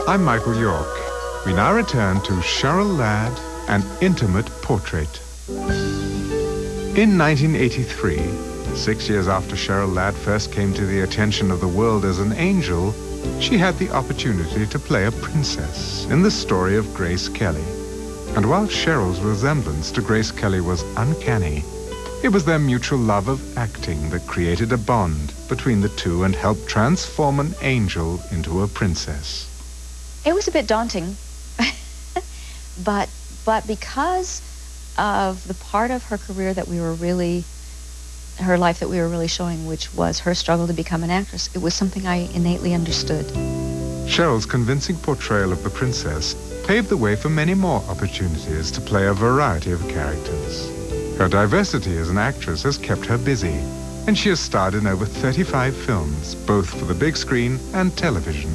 I'm Michael York. We now return to CHERYL Ladd, An Intimate Portrait. In 1983, 6 years after CHERYL Ladd first came to the attention of the world as an angel, she had the opportunity to play a princess in the story of Grace Kelly. And while CHERYL's resemblance to Grace Kelly was uncanny, it was their mutual love of acting that created a bond between the two and helped transform an angel into a princess. It was a bit daunting, but because of the part of her career that we were really, her life that we were really showing, which was her struggle to become an actress, it was something I innately understood. CHERYL's convincing portrayal of the princess paved the way for many more opportunities to play a variety of characters. Her diversity as an actress has kept her busy, and she has starred in over 35 films, both for the big screen and television.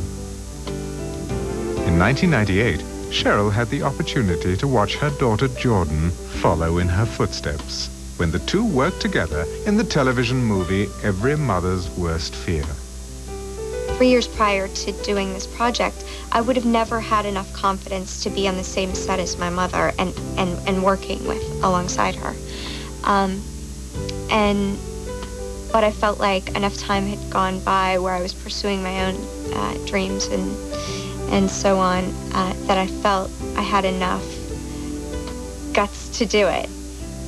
In 1998, CHERYL had the opportunity to watch her daughter Jordan follow in her footsteps when the two worked together in the television movie Every Mother's Worst Fear. 3 years prior to doing this project, I would have never had enough confidence to be on the same set as my mother and working alongside her. But I felt like enough time had gone by where I was pursuing my own dreams and so on, that I felt I had enough guts to do it.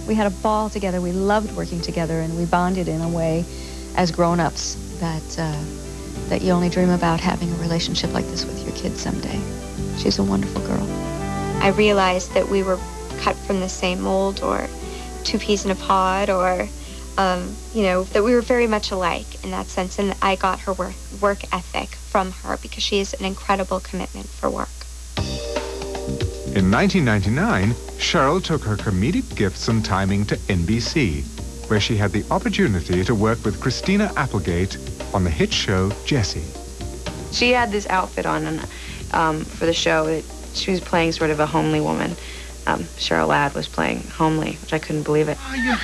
We had a ball together. We loved working together, and we bonded in a way as grown-ups that you only dream about having a relationship like this with your kids someday. She's a wonderful girl. I realized that we were cut from the same mold, or two peas in a pod, or that we were very much alike in that sense, and I got her work ethic from her because she has an incredible commitment for work. In 1999, CHERYL took her comedic gifts and timing to NBC, where she had the opportunity to work with Christina Applegate on the hit show Jessie. She had this outfit on for the show that she was playing sort of a homely woman. CHERYL Ladd was playing homely, which I couldn't believe it. Oh,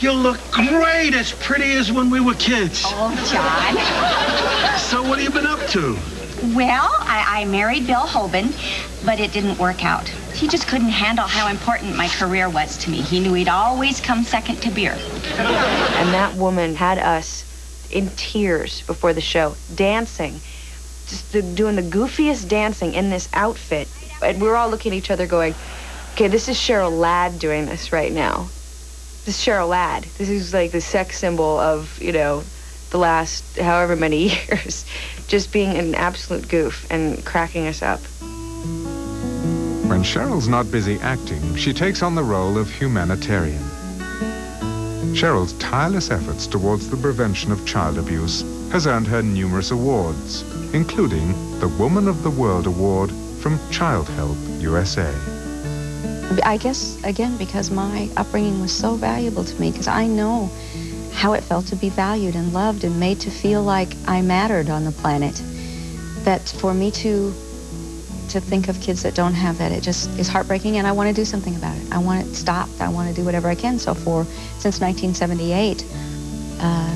you look great, as pretty as when we were kids. Oh, John. So what have you been up to? Well, I married Bill Hoban, but it didn't work out. He just couldn't handle how important my career was to me. He knew he'd always come second to beer. And that woman had us in tears before the show, dancing, just doing the goofiest dancing in this outfit. And we were all looking at each other going, okay, this is CHERYL Ladd doing this right now. This is CHERYL Ladd. This is like the sex symbol of, the last however many years, just being an absolute goof and cracking us up. When CHERYL's not busy acting, she takes on the role of humanitarian. CHERYL's tireless efforts towards the prevention of child abuse has earned her numerous awards, including the Woman of the World Award from Child Help USA. I guess, again, because my upbringing was so valuable to me, because I know how it felt to be valued and loved and made to feel like I mattered on the planet, that for me to think of kids that don't have that, it just is heartbreaking, and I want to do something about it. I want it stopped. I want to do whatever I can. So since 1978,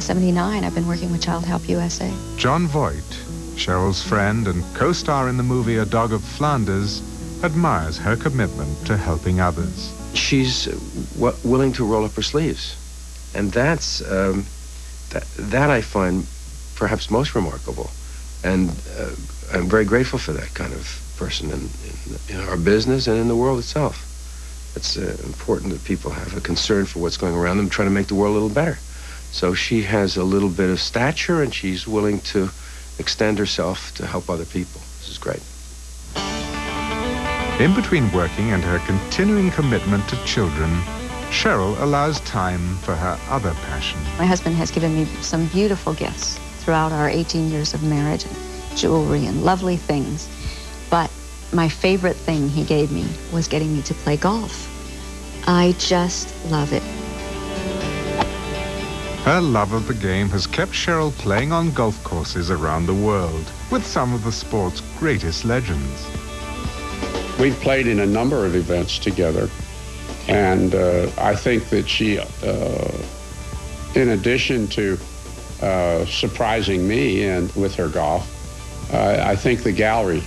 79, I've been working with Child Help USA. John Voight, CHERYL's friend and co-star in the movie A Dog of Flanders, admires her commitment to helping others. She's willing to roll up her sleeves. And that's, that I find perhaps most remarkable. And I'm very grateful for that kind of person in our business and in the world itself. It's important that people have a concern for what's going around them, trying to make the world a little better. So she has a little bit of stature, and she's willing to extend herself to help other people. This is great. In between working and her continuing commitment to children, CHERYL allows time for her other passion. My husband has given me some beautiful gifts throughout our 18 years of marriage, and jewelry and lovely things. But my favorite thing he gave me was getting me to play golf. I just love it. Her love of the game has kept CHERYL playing on golf courses around the world with some of the sport's greatest legends. We've played in a number of events together, and I think that she, in addition to surprising me and with her golf, I think the gallery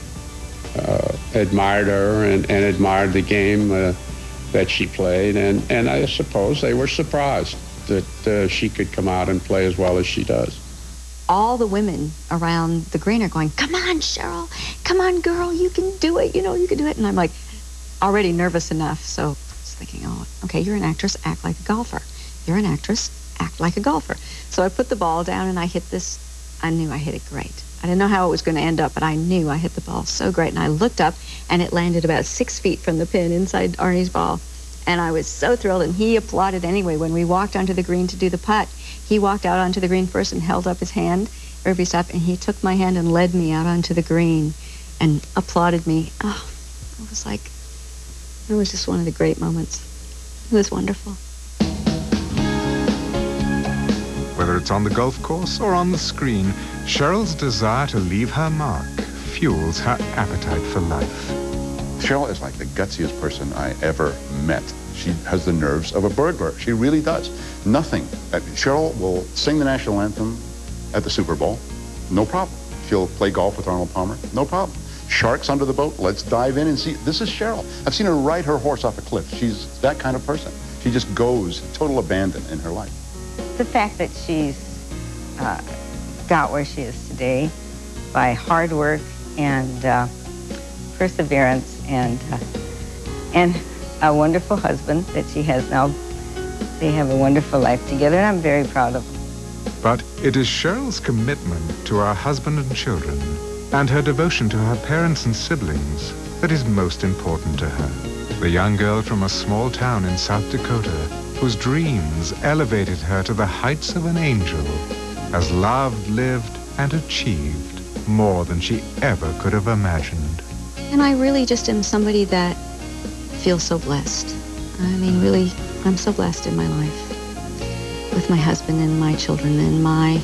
admired her and admired the game that she played, and I suppose they were surprised that she could come out and play as well as she does. All the women around the green are going, "Come on, Cheryl, come on, girl, you can do it, you can do it." And I'm like, already nervous enough, so I was thinking, oh, okay, you're an actress, act like a golfer. You're an actress, act like a golfer. So I put the ball down and I hit this. I knew I hit it great. I didn't know how it was going to end up, but I knew I hit the ball so great. And I looked up and it landed about 6 feet from the pin inside Arnie's ball. And I was so thrilled, and he applauded anyway. When we walked onto the green to do the putt, he walked out onto the green first and held up his hand. Everybody stopped, and he took my hand and led me out onto the green and applauded me. Oh, it was just one of the great moments. It was wonderful. Whether it's on the golf course or on the screen, Cheryl's desire to leave her mark fuels her appetite for life. Cheryl is like the gutsiest person I ever met. She has the nerves of a burglar. She really does. Nothing. Cheryl will sing the national anthem at the Super Bowl. No problem. She'll play golf with Arnold Palmer. No problem. Sharks under the boat. Let's dive in and see. This is Cheryl. I've seen her ride her horse off a cliff. She's that kind of person. She just goes total abandon in her life. The fact that she's got where she is today by hard work and perseverance and a wonderful husband that she has now. They have a wonderful life together, and I'm very proud of them. But it is Cheryl's commitment to her husband and children and her devotion to her parents and siblings that is most important to her. The young girl from a small town in South Dakota whose dreams elevated her to the heights of an angel has loved, lived, and achieved more than she ever could have imagined. And I really just am somebody that feels so blessed. I mean, really, I'm so blessed in my life with my husband and my children and my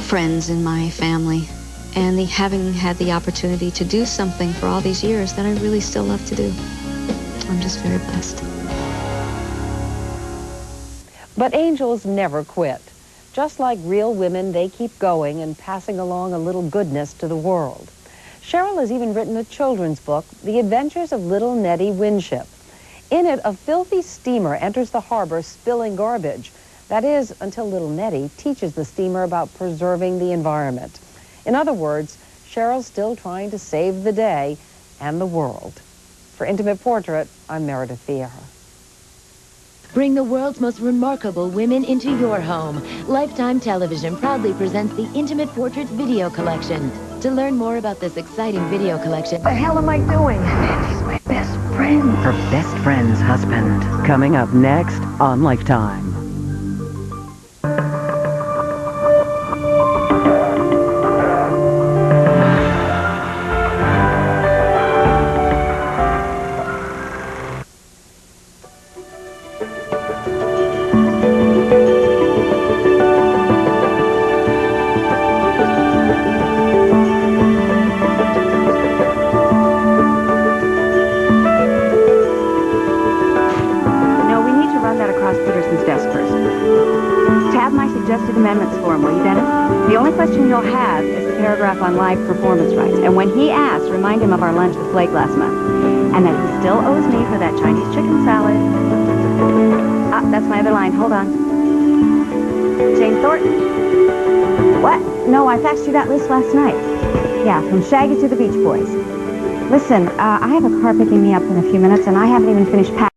friends and my family, and having had the opportunity to do something for all these years that I really still love to do. I'm just very blessed. But angels never quit. Just like real women, they keep going and passing along a little goodness to the world. Cheryl has even written a children's book, The Adventures of Little Nettie Winship. In it, a filthy steamer enters the harbor spilling garbage. That is, until little Nettie teaches the steamer about preserving the environment. In other words, Cheryl's still trying to save the day and the world. For Intimate Portrait, I'm Meredith Vieira. Bring the world's most remarkable women into your home. Lifetime Television proudly presents the Intimate Portraits video collection. To learn more about this exciting video collection... What the hell am I doing? He's my best friend. Her best friend's husband. Coming up next on Lifetime. Amendments for him, will you, Dennis? The only question you'll have is the paragraph on live performance rights. And when he asks, remind him of our lunch with Blake last month. And that he still owes me for that Chinese chicken salad. Ah, that's my other line. Hold on. Jane Thornton. What? No, I faxed you that list last night. Yeah, from Shaggy to the Beach Boys. Listen, I have a car picking me up in a few minutes, and I haven't even finished packing.